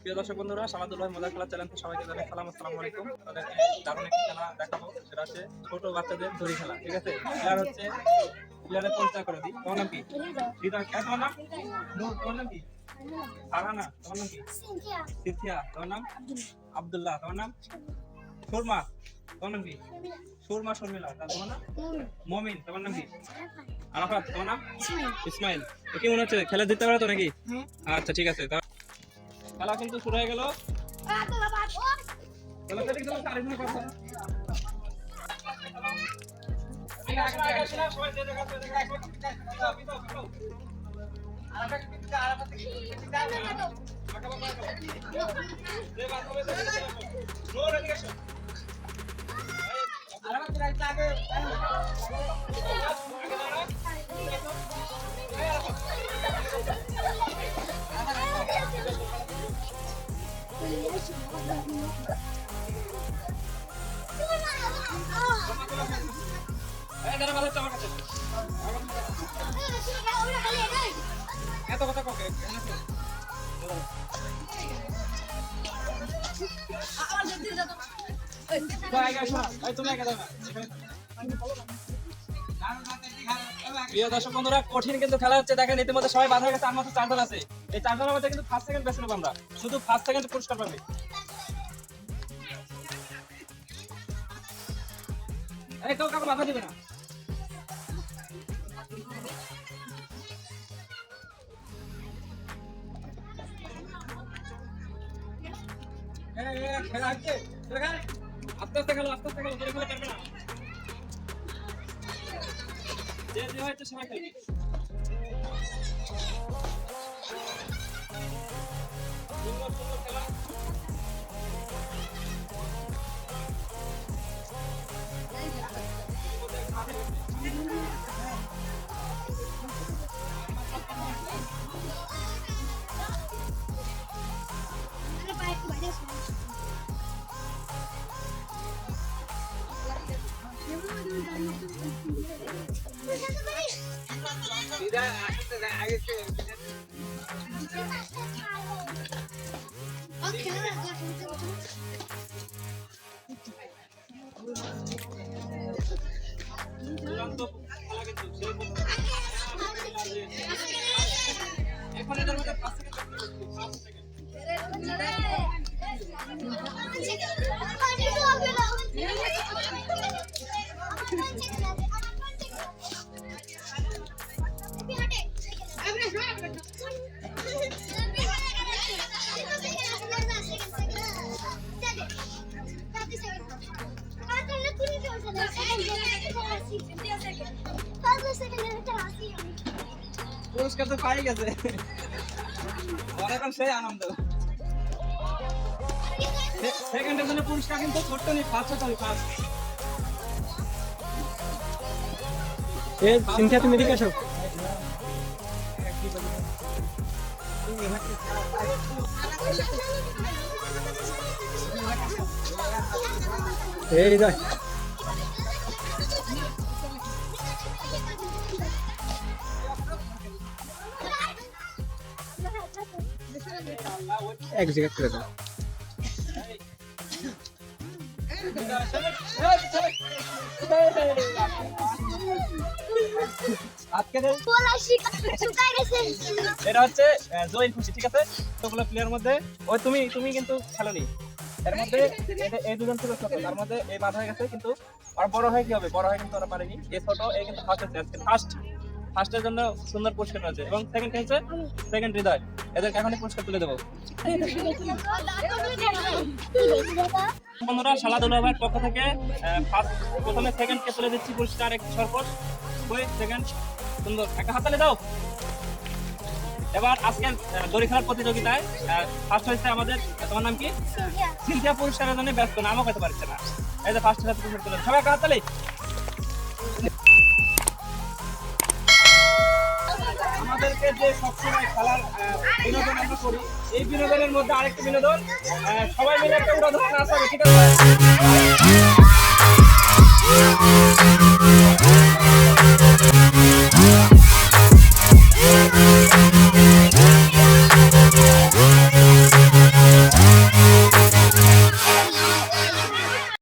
প্রিয় দর্শক বন্ধুরা, সালাদুল্লাহ মজার খেলা চ্যানেল থেকে সবাইকে জানাই সালাম, আসসালামু আলাইকুম। তাদেরকে দারুণ একটি খেলা দেখাবো, সেটা হচ্ছে ছোট বাচ্চাদের দড়ি খেলা। ঠিক আছে, প্লেয়ার হচ্ছে প্লেয়ারের পরিচয় করে দিই। তোমার নাম কি? হৃদয়। তোমার নাম? নূর। তোমার নাম কি? ফারহানা। তোমার নাম কি? সিনথিয়া। তোমার নাম? আব্দুল্লাহ। তোমার নাম? সুরমা। তোমার নাম কি? সুরমা শর্মিলা। তোমার নাম? মমিন। তোমার নাম কি? আরাফাত। তোমার নাম? ইসমাইল। কি মনে হচ্ছে খেলা জিততে পারো তো নাকি? আচ্ছা ঠিক আছে, খেলা কিন্তু শুরু হয়ে গেল। এত কথা ককে প্রিয় দর্শক বন্ধুরা, কঠিন কিন্তু খেলা হচ্ছে। দেখেন ইতিমধ্যে সবাই বাধা হয়ে গেছে, আর মাত্র 4 জন আছে। এই 4 জনের মধ্যে কিন্তু ফার্স্ট সেকেন্ড বেছে নেবো আমরা, শুধু ফার্স্ট সেকেন্ড পুরস্কার পাবে। এই কেউ কাউকে বাধা দিবে না। আস্তে আস্তে খেলো, আস্তে আস্তে খেলো, ধরে ফেলে পারবে না। যে যে হয়েছে সবাই খেলবে। সুন্দর সুন্দর খেলা। পুরস্কার তো পাই গেছে, এখন সেই আনন্দ। সেকেন্ডের জন্য পুরস্কার কিন্তু ছোট্ট নেই, ফার্স্ট হতে হবে। ফার্স্ট সিনথিয়া, তুমি এদিকে আসো। এই হৃদয়, এক জায়গা করে দাও। এটা হচ্ছে জয়েন খুশি। ঠিক আছে, সবগুলো প্লেয়ার মধ্যে ওই তুমি কিন্তু খেলোনি। এর মধ্যে এই দুজন ছিল ছোট, তার মধ্যে এই বাধা হয়ে গেছে, কিন্তু আর বড় হয়ে কি হবে, বড় হয়ে কিন্তু ওরা পারেনি। এই ছোট এই কিন্তু ফার্স্টের জন্য সুন্দর পুরস্কার আছে, এবং সেকেন্ড হচ্ছে সেকেন্ড হৃদয়। এদেরকে এখনই পুরস্কার তুলে দেবো। বন্ধুরা, সালাদুল্লাহ ভাইয়ের পক্ষ থেকে প্রথমে সেকেন্ডকে তুলে দিচ্ছি পুরস্কার, একটি সরপট। ওই সেকেন্ড সুন্দর একটা হাততালি দাও। এবার আজকের দড়ি খেলার প্রতিযোগিতায় ফার্স্ট হয়েছে আমাদের, তোমার নাম কি? সিনথিয়া। পুরস্কারের জন্য ব্যস্ত, নামও পেতে পারছে না। এই যে ফার্স্ট পুরস্কার তুলে, সবাই একটা হাততালি। আমাদেরকে যে সবসময় খেলার বিনোদন আমরা করি, এই বিনোদনের মধ্যে আরেকটি বিনোদন, সবাই মিলে একটা উড়াধুরা নাচ হবে। ঠিক আছে?